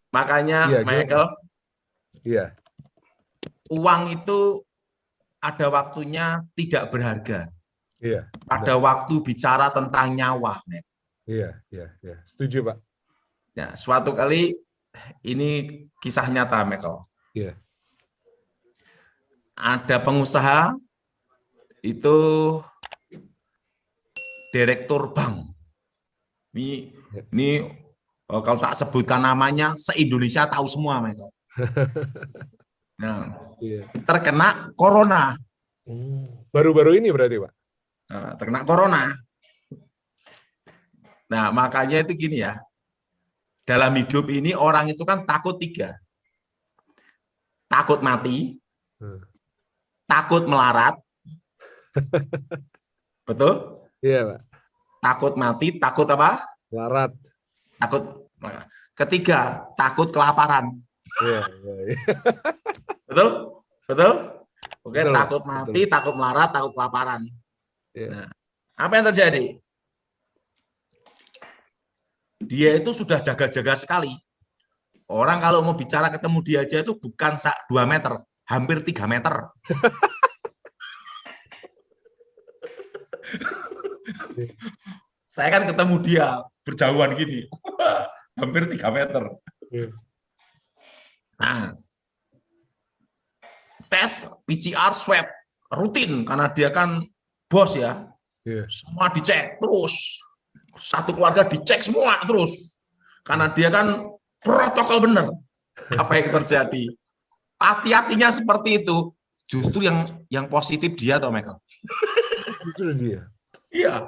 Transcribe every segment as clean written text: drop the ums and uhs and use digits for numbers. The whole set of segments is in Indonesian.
Makanya, Iya, Michael, iya, uang itu ada waktunya tidak berharga. iya, Pada benar. waktu bicara tentang nyawa, Michael. Iya, iya, iya. Setuju, Pak. Ya, suatu kali ini kisah nyata, Michael. Iya, Ada pengusaha itu direktur bank. Ini, iya. ini kalau tak sebutkan namanya, se-Indonesia tahu semua, Michael. Nah, Iya. terkena corona. Baru-baru ini berarti, Pak? Nah, terkena corona. Nah, makanya itu gini ya. Dalam hidup ini orang itu kan takut tiga. Takut mati, Hmm. takut melarat, betul? Iya, Pak. Takut mati, takut apa? Larat. Takut. Ketiga, takut kelaparan. Iya, iya, iya. Betul? Betul? Oke, Betul, Pak. takut Betul. mati, takut melarat, takut kelaparan. Iya. Nah, apa yang terjadi? Dia itu sudah jaga-jaga sekali. Orang kalau mau bicara ketemu dia aja itu bukan 2 meter, hampir 3 meter. Saya kan ketemu dia berjauhan gini, hampir 3 meter. Iya. Nah, tes PCR swab rutin karena dia kan bos ya. Iya. Semua dicek terus. Satu keluarga dicek semua terus. Karena dia kan protokol benar. Apa yang terjadi? Hati-hatinya seperti itu. Justru yang positif dia atau Michael? Itu dia. Iya.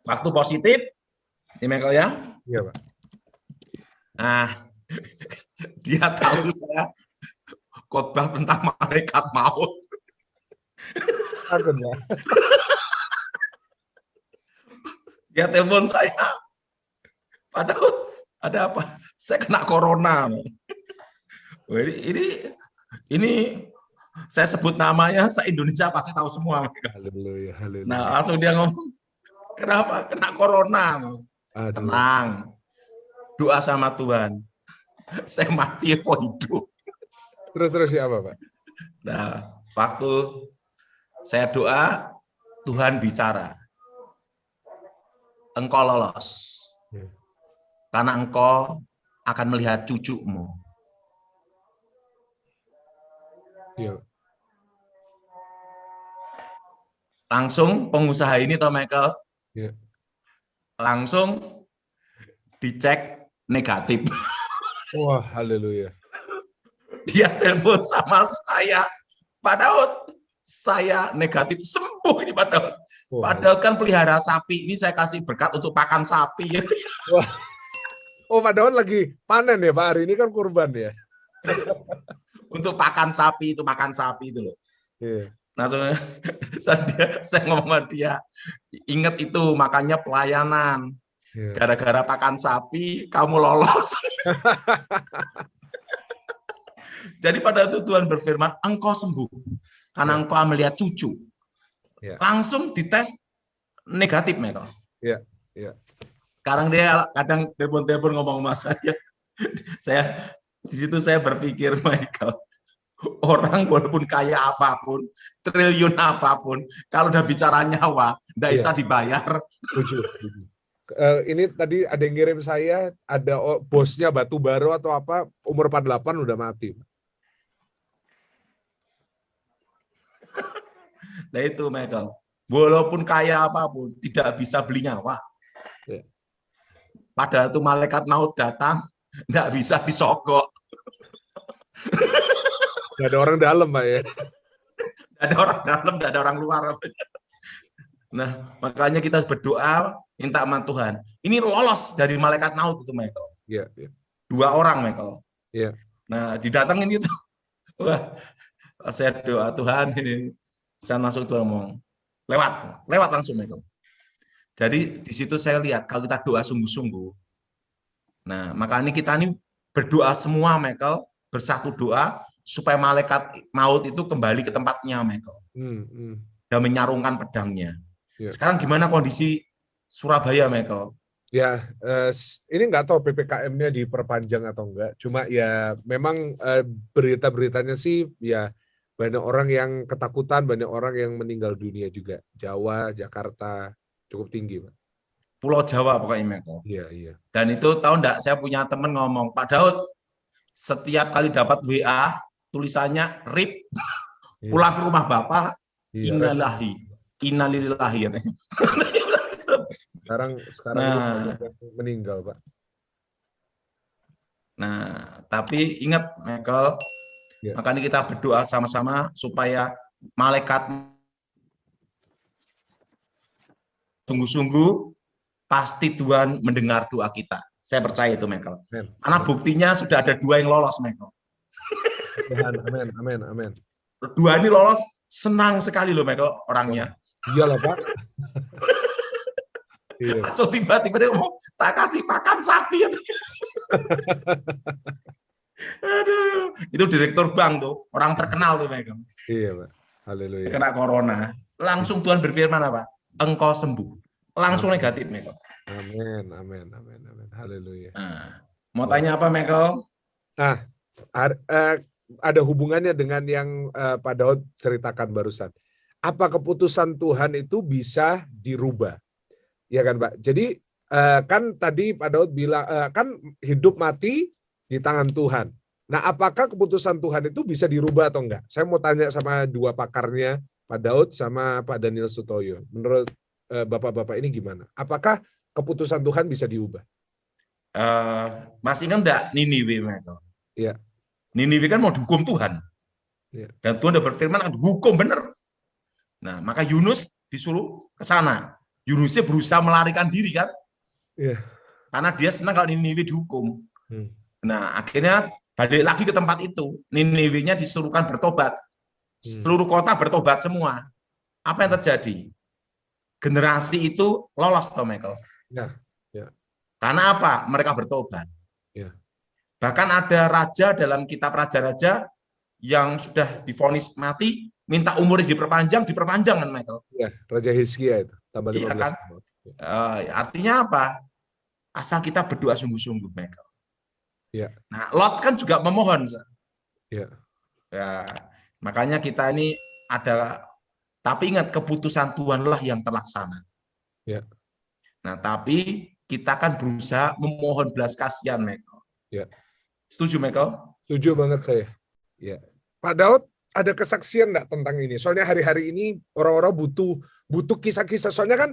Waktu positif, ini Michael ya. Iya, Pak. Nah, dia tahu saya khotbah tentang malaikat maut. Takut, Pak. Dia telepon saya. Padahal ada apa? Saya kena corona. Ini saya sebut namanya, se-Indonesia pasti tahu semua. Haleluya, haleluya. Nah, langsung dia ngomong, kenapa? Kena corona. Aduh. Tenang. Doa sama Tuhan. Saya mati kok hidup. Terus siapa, Pak? Nah, waktu saya doa, Tuhan bicara. Engkau lolos. Karena engkau akan melihat cucumu. Iya. Langsung pengusaha ini, toh Michael, Iya. langsung dicek negatif. Wah, haleluya. Dia telepon sama saya, Pak Daud, saya negatif, sembuh ini Pak Daud. Pak Daud kan pelihara sapi, ini saya kasih berkat untuk pakan sapi. Wah. Oh, Pak Daud lagi panen ya, Pak? Hari ini kan kurban ya. Untuk pakan sapi, itu makan sapi itu loh. Iya. Nah, saya ngomong sama dia, ingat itu, makanya pelayanan. Iya. Gara-gara pakan sapi, kamu lolos. Jadi pada itu Tuhan berfirman, engkau sembuh. Karena engkau melihat cucu. Ya. Langsung dites negatif, Michael. Iya. Iya. Sekarang dia kadang telepon-telepon ngomong sama saya di situ saya berpikir, Michael, orang walaupun kaya apapun, triliun apapun, kalau udah bicara nyawa, nggak bisa dibayar. Setuju. Ini tadi ada yang ngirim saya, ada bosnya batu bara atau apa, umur 48 udah mati. Nah itu, Michael, walaupun kaya apapun, tidak bisa beli nyawa. Ya. Padahal itu malaikat maut datang, nggak bisa disogok. Nggak ada orang dalam, Pak ya. Nggak ada orang dalam, nggak ada orang luar. Nah, makanya kita berdoa, minta sama Tuhan. Ini lolos dari malaikat maut itu, Michael. Iya. Ya. 2 orang, Michael. Iya. Nah, didatengin itu. Wah, saya doa Tuhan ini. Saya langsung Tuhan ngomong, lewat langsung, Michael. Jadi di situ saya lihat kalau kita doa sungguh-sungguh. Nah, makanya kita ini berdoa semua, Michael, bersatu doa supaya malaikat maut itu kembali ke tempatnya, Michael. Dan menyarungkan pedangnya. Ya. Sekarang gimana kondisi Surabaya, Michael? Ya, ini nggak tahu PPKM-nya diperpanjang atau enggak. Cuma ya memang berita-beritanya sih ya banyak orang yang ketakutan, banyak orang yang meninggal dunia juga. Jawa, Jakarta cukup tinggi, Pak. Pulau Jawa pokoknya Meko. Iya, iya. Dan itu tahu enggak, saya punya temen ngomong, Pak Daud, setiap kali dapat WA, tulisannya RIP, Iya, pulang ke rumah Bapak, iya, repot. innalillahi, innalillahi. Sekarang ini banyak Nah, yang meninggal, Pak. tapi ingat, Michael, Ya, makanya kita berdoa sama-sama supaya malaikat sungguh-sungguh pasti Tuhan mendengar doa kita. Saya percaya itu, Michael. amin, Karena amin. buktinya sudah ada 2 yang lolos, Michael. Tuhan, amin, amin, amin. 2 ini lolos, senang sekali loh, Michael, orangnya. Iyalah, Pak. Iya. Langsung tiba-tiba dia ngomong, tak kasih makan sapi. Aduh, itu direktur bank tuh, orang terkenal tuh, Michael. Iya, Pak. Haleluya. Kena corona. Langsung Tuhan berfirman apa? Engkau sembuh. Langsung negatif, Michael. Amin, amin, amin, amin. Haleluya. Nah, mau tanya apa, Michael? Nah, ada hubungannya dengan yang Pak Daud ceritakan barusan. Apa keputusan Tuhan itu bisa dirubah? Ya kan, Pak? Jadi kan tadi Pak Daud bilang kan hidup mati di tangan Tuhan. Nah, apakah keputusan Tuhan itu bisa dirubah atau enggak? Saya mau tanya sama 2 pakarnya, Pak Daud sama Pak Daniel Sutoyo. Menurut Bapak-bapak ini gimana? Apakah keputusan Tuhan bisa diubah? Masih ingat enggak Niniwe, Michael? Iya. Niniwe kan mau dihukum Tuhan. Ya. Dan Tuhan udah berfirman, hukum bener. Nah, maka Yunus disuruh ke sana. Yunusnya berusaha melarikan diri kan? Iya. Karena dia senang kalau Niniwe dihukum. Hmm. Nah, akhirnya balik lagi ke tempat itu. Niniwe-nya disuruhkan bertobat. Seluruh kota bertobat semua. Apa yang terjadi? Generasi itu lolos, toh, Michael. Ya. Ya. Karena apa? Mereka bertobat. Ya. Bahkan ada raja dalam kitab Raja-Raja yang sudah divonis mati, minta umurnya diperpanjang kan, Michael? Ya, Raja Hizkia itu tambah 15 iya kan? tahun. Artinya apa? Asal kita berdoa sungguh-sungguh, Michael. Ya. Nah, Lot kan juga memohon. Ya. Ya, makanya kita ini ada, tapi ingat keputusan Tuhanlah yang terlaksana. Ya. Nah, tapi kita kan berusaha memohon belas kasihan, Michael. Ya. Setuju, Michael? Setuju banget saya. Ya. Pak Daud, ada kesaksian enggak tentang ini? Soalnya hari-hari ini orang-orang butuh kisah-kisah. Soalnya kan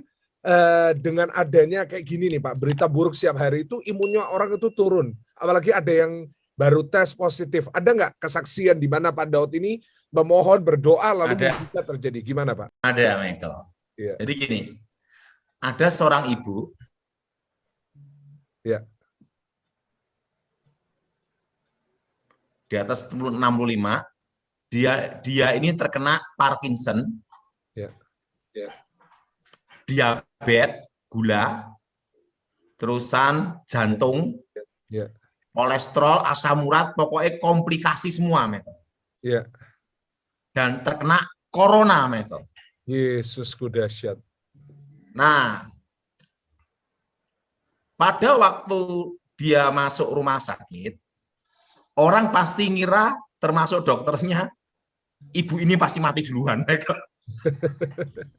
dengan adanya kayak gini nih Pak, berita buruk setiap hari itu imunnya orang itu turun. Apalagi ada yang baru tes positif. Ada nggak kesaksian di mana Pak Daud ini memohon, berdoa, lalu bisa terjadi? Gimana Pak? Ada, Michael. Ya. Jadi gini, ada seorang ibu. Ya. Di atas 65, dia ini terkena Parkinson. Ya. Ya. Diabetes, gula, terusan jantung, ya. kolesterol, asam urat, pokoknya komplikasi semua, Michael. Ya. Dan terkena corona, Michael. Yesusku dahsyat. Nah, pada waktu dia masuk rumah sakit, orang pasti ngira, termasuk dokternya, ibu ini pasti mati duluan, Michael.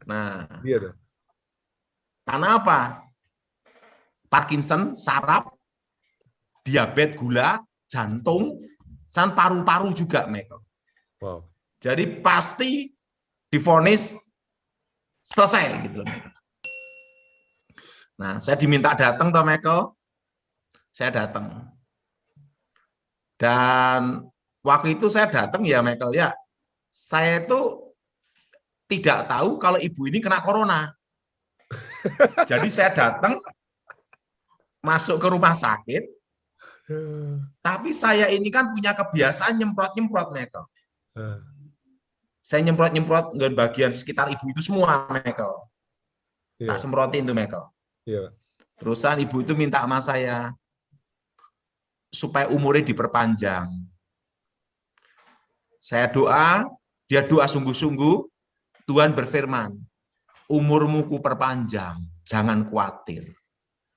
Nah, iya dong. Karena apa? Parkinson, saraf, diabetes, gula, jantung, dan paru-paru juga, Michael. Wow. Jadi pasti divonis selesai gitu, Michael. Nah, saya diminta datang, toh, Michael. Saya datang. Dan waktu itu saya datang ya, Michael, ya. Saya itu tidak tahu kalau ibu ini kena corona. Jadi saya datang, masuk ke rumah sakit, tapi saya ini kan punya kebiasaan nyemprot-nyemprot, Michael. Saya nyemprot-nyemprot dengan bagian sekitar ibu itu semua, Michael. Tak semprotin tuh, Michael. Terusan ibu itu minta sama saya supaya umurnya diperpanjang. Saya doa, dia doa sungguh-sungguh, Tuhan berfirman, umurmu ku perpanjang, jangan khawatir.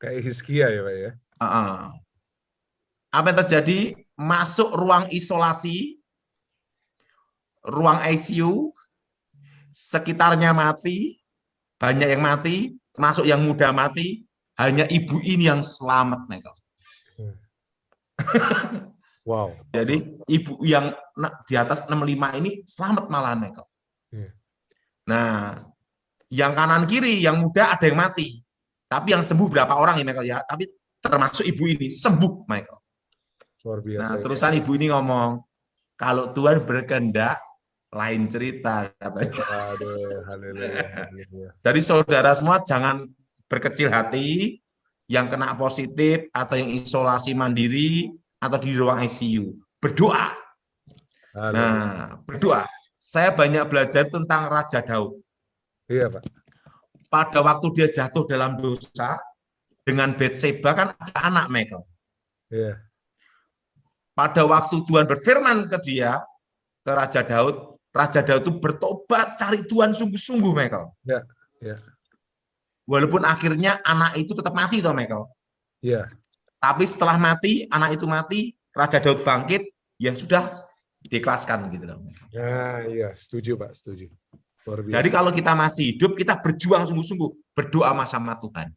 Kayak Hizkia ya Pak ya. Apa yang terjadi? Masuk ruang isolasi, ruang ICU, sekitarnya mati, banyak yang mati, termasuk yang muda mati, hanya ibu ini yang selamat, Michael. Wow. Jadi ibu yang di atas 65 ini selamat malahan, Michael. Nah, yang kanan kiri, yang muda ada yang mati. Tapi yang sembuh berapa orang ya, Michael ya? Tapi termasuk ibu ini sembuh, Michael. Luar biasa. Nah, terusan ibu ini ngomong, kalau Tuhan berkehendak, lain cerita katanya. Aduh, haleluya. Jadi saudara semua jangan berkecil hati, yang kena positif atau yang isolasi mandiri atau di ruang ICU. Berdoa. Haleluya. Nah, berdoa. Saya banyak belajar tentang Raja Daud. Iya, Pak. Pada waktu dia jatuh dalam dosa, dengan Batseba kan ada anak, Michael. Iya. Pada waktu Tuhan berfirman ke dia, ke Raja Daud itu bertobat, cari Tuhan sungguh-sungguh, Michael. Ya, ya. Walaupun akhirnya anak itu tetap mati, toh, Michael. Iya. Tapi setelah mati, anak itu mati, Raja Daud bangkit, ya sudah diikhlaskan gitu, Michael. Ya, iya, setuju, Pak, setuju. Jadi kalau kita masih hidup, kita berjuang sungguh-sungguh, berdoa sama Tuhan.